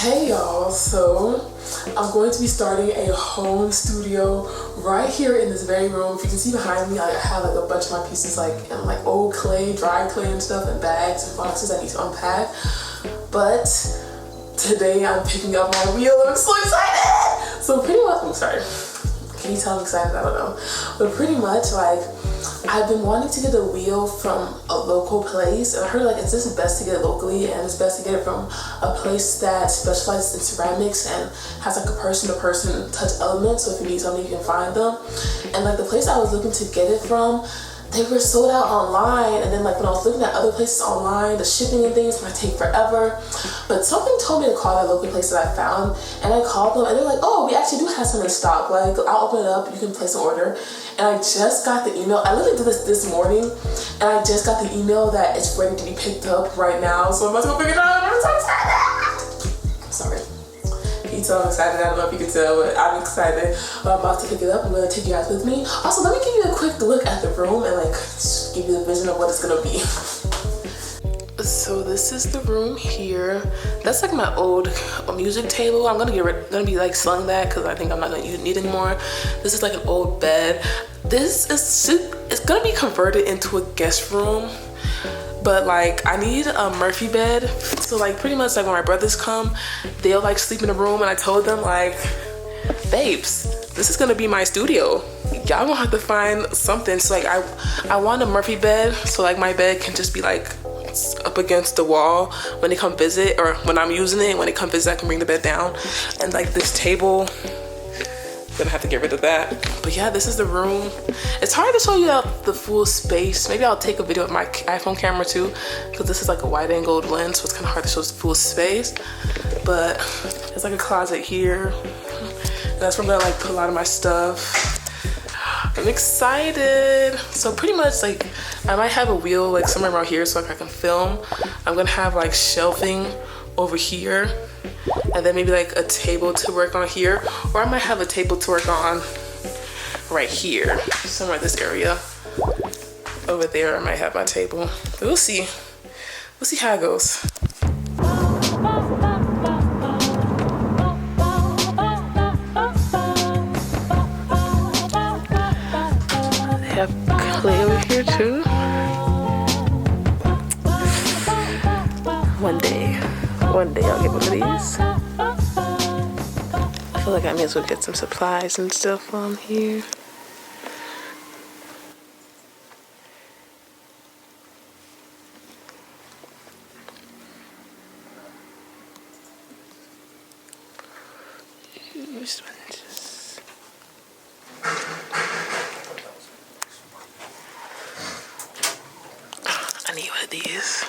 Hey y'all, so I'm going to be starting a home studio right here in this very room. If you can see behind me, I have like a bunch of my pieces like in like old clay, dry clay and stuff, and bags and boxes I need to unpack. But today I'm picking up my wheel. I'm so excited! So pretty much, I'm sorry. Can you tell I'm excited? I don't know. But pretty much like I've been wanting to get a wheel from a local place, and I heard like it's just best to get it locally, and it's best to get it from a place that specializes in ceramics and has like a person-to-person touch element. So if you need something, you can find them. And like the place I was looking to get it from, they were sold out online, and then like when I was looking at other places online, the shipping and things might take forever. But something told me to call that local place that I found, and I called them, and they're like, "Oh, we actually do have some in stock. Like, I'll open it up. You can place an order." And I just got the email. I literally did this morning, and I just got the email that it's ready to be picked up right now. So I'm about to go pick it up. I'm so excited. Sorry. You can tell I'm excited. I don't know if you can tell, but I'm excited. But I'm about to pick it up. I'm gonna take you guys with me. Also, let me give you a quick look at the room and like just give you the vision of what it's gonna be. So this is the room here. That's like my old music table. I'm gonna be like selling that because I think I'm not gonna need it anymore. This is like an old bed. It's gonna be converted into a guest room. But like I need a Murphy bed, so like pretty much like when my brothers come, they'll like sleep in the room, and I told them like, babes, this is gonna be my studio. Y'all gonna have to find something. So like I want a Murphy bed, so like my bed can just be like up against the wall when they come visit, or when I'm using it, when they come visit I can bring the bed down. And like this table, gonna have to get rid of that. But yeah, this is the room. It's hard to show you the full space. Maybe I'll take a video with my iPhone camera too, because this is like a wide angle lens, so it's kind of hard to show the full space. But there's like a closet here, and that's where I'm gonna like put a lot of my stuff. I'm excited. So pretty much like I might have a wheel like somewhere around here so like I can film. I'm gonna have like shelving over here, and then maybe like a table to work on here, or I might have a table to work on right here, somewhere in this area. Over there I might have my table. But we'll see how it goes. They have clay over here too. One day I'll get one of these. I feel like I may as well get some supplies and stuff on here. I need one of these.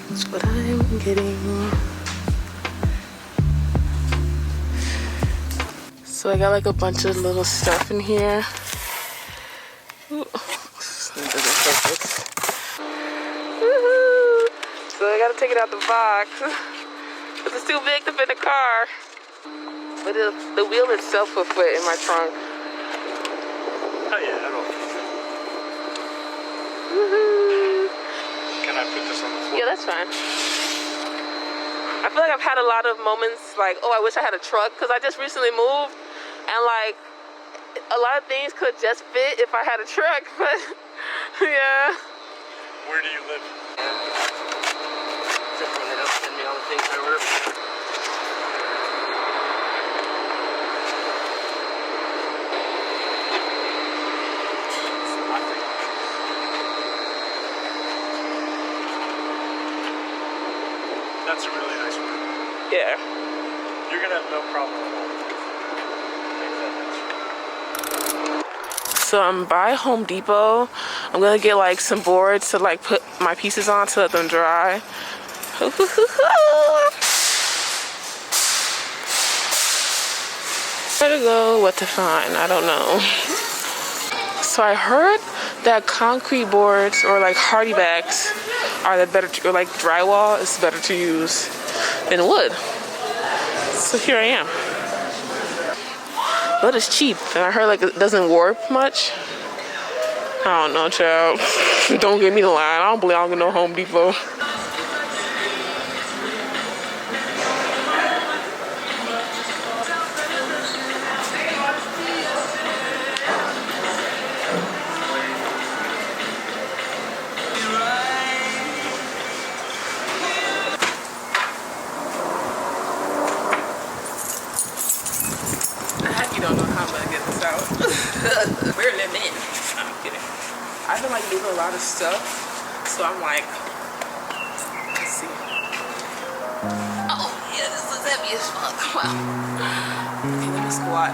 That's what I'm getting. So I got like a bunch of little stuff in here. Ooh, this doesn't fit. So I gotta take it out the box because it's too big to fit in the car. But the wheel itself will fit in my trunk. Oh yeah, that'll fit. Can I put this on the floor? Yeah, that's fine. I feel like I've had a lot of moments like, oh, I wish I had a truck, because I just recently moved, and like a lot of things could just fit if I had a truck, but yeah. Where do you live? Just when they don't send me all the things I ordered. That's a really nice one. Yeah. You're gonna have no problem at all. So I'm by Home Depot. I'm gonna get like some boards to like put my pieces on to let them dry. Where to go, what to find, I don't know. So I heard that concrete boards or like hardy backs are the better, or like drywall is better to use than wood. So here I am. Wood is cheap, and I heard like it doesn't warp much. I don't know, child. Don't give me the line. I don't belong in no Home Depot. You don't know how I'm gonna get this out. We're living. I'm kidding. I've been like moving a lot of stuff, so I'm like, let's see. Oh yeah, this is heavy as fuck. Wow. Okay, let me squat.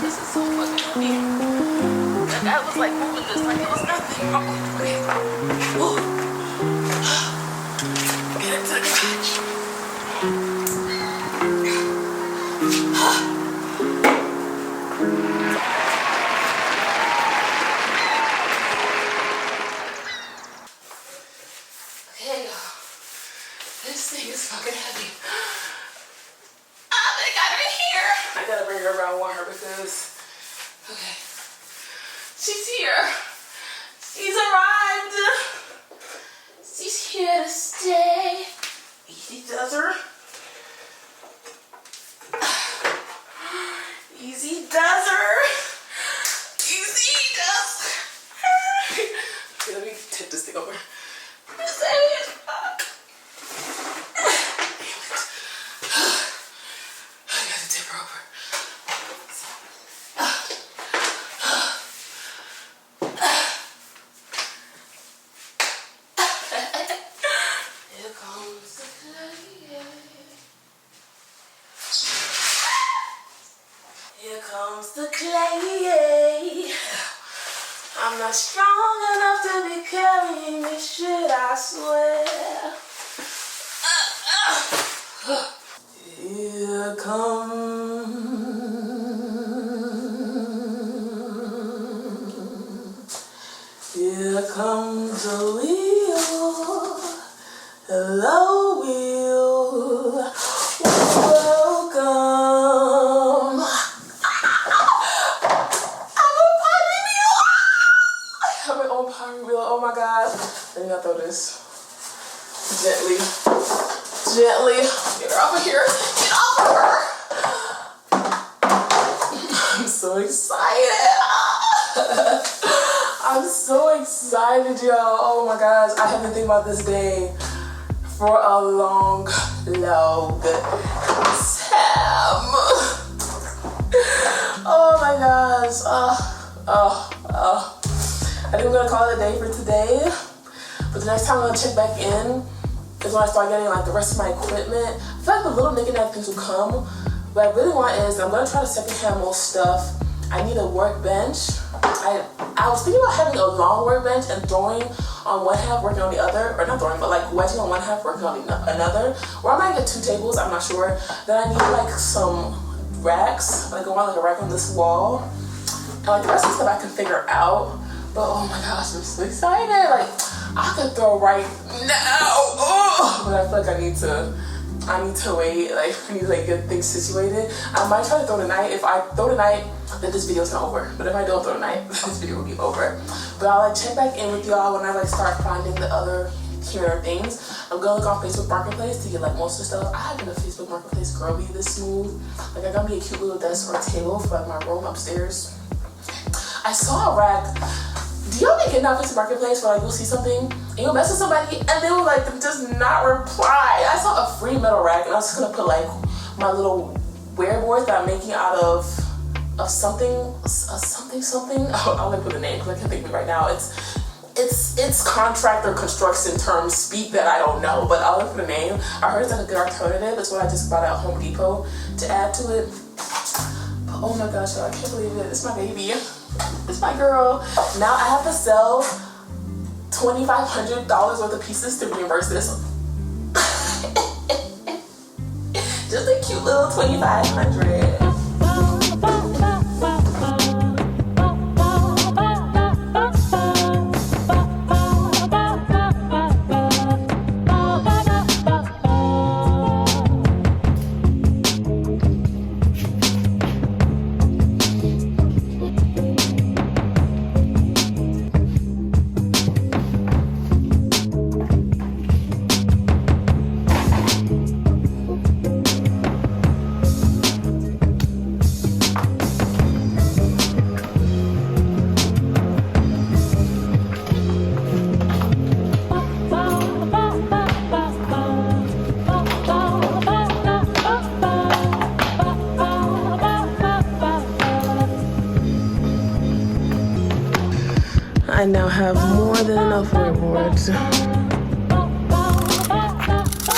This is so fucking heavy. I was like moving this like it was nothing. Oh, okay. Ooh. Get into the garage. Okay, y'all. This thing is fucking heavy. They got her in here. I gotta bring her around water because, okay. She's here. She's arrived. She's here to stay. Easy does her. Easy does her. Easy does her. Okay, let me tip this thing over. This heavy as fuck. Damn it. I got to tip her over. Here comes the clay. I'm not strong enough to be carrying this shit, I swear. Here comes the wheel. Hello, wheel. Welcome. Oh my god. Let me not throw this. Gently. Gently. Get her off of here. Get off of her. I'm so excited. I'm so excited, y'all. Oh my gosh. I have been thinking about this day for a long time. Oh my gosh. I think we're gonna call it a day for today. But the next time I'm gonna check back in is when I start getting like the rest of my equipment. I feel like the little knickknack things will come. What I really want is I'm gonna try to secondhand most stuff. I need a workbench. I was thinking about having a long workbench and throwing on one half, working on the other, or not throwing, but like wedging on one half, working on another. Or I might get two tables, I'm not sure. Then I need like some racks, like I want like a rack on this wall. And like the rest of the stuff I can figure out. But oh my gosh, I'm so excited. Like I could throw right now. Oh, but I feel like I need to I need to wait, like, I need to like get things situated. I might try to throw tonight. If I throw tonight, then this video's not over. But if I don't throw tonight, this video will be over. But I'll like check back in with y'all when I like start finding the other cuter things. I'm gonna look on Facebook Marketplace to get like most of the stuff. I haven't been a Facebook Marketplace girly this smooth. Like I got me a cute little desk or table for like my room upstairs. I saw a rack. Do y'all be getting on Facebook Marketplace where like you'll see something and you'll message somebody and they will like just not reply? I saw a free metal rack and I was just gonna put like my little wearboard that I'm making out of something. I'll like put the name because I can't think of it right now. It's contractor construction terms speak that I don't know, but I'll look for the name. I heard it's like a good alternative. It's what I just bought at Home Depot to add to it. But oh my gosh, y'all, I can't believe it. It's my baby. It's my girl. Now I have to sell $2,500 worth of pieces to reimburse this. Just a cute little $2,500. I now have more than enough wearboards.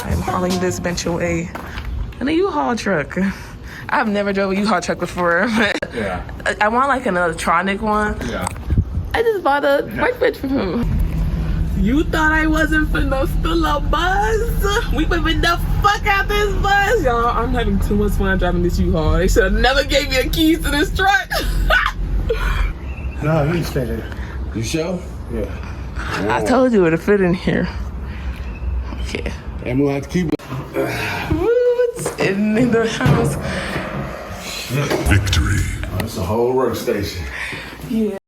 I'm hauling this bench away in a U-Haul truck. I've never drove a U-Haul truck before. Yeah. I want like an electronic one. Yeah. I just bought a workbench from him. You thought I wasn't finna spill a buzz? We whipping the fuck out this bus. Y'all, I'm having too much fun driving this U-Haul. They should have never gave me the keys to this truck. No, you stay there. You sure? Yeah. I told you it would fit in here. Okay. And we'll have to keep it. What's in the house? Victory. Oh, it's a whole workstation. Yeah.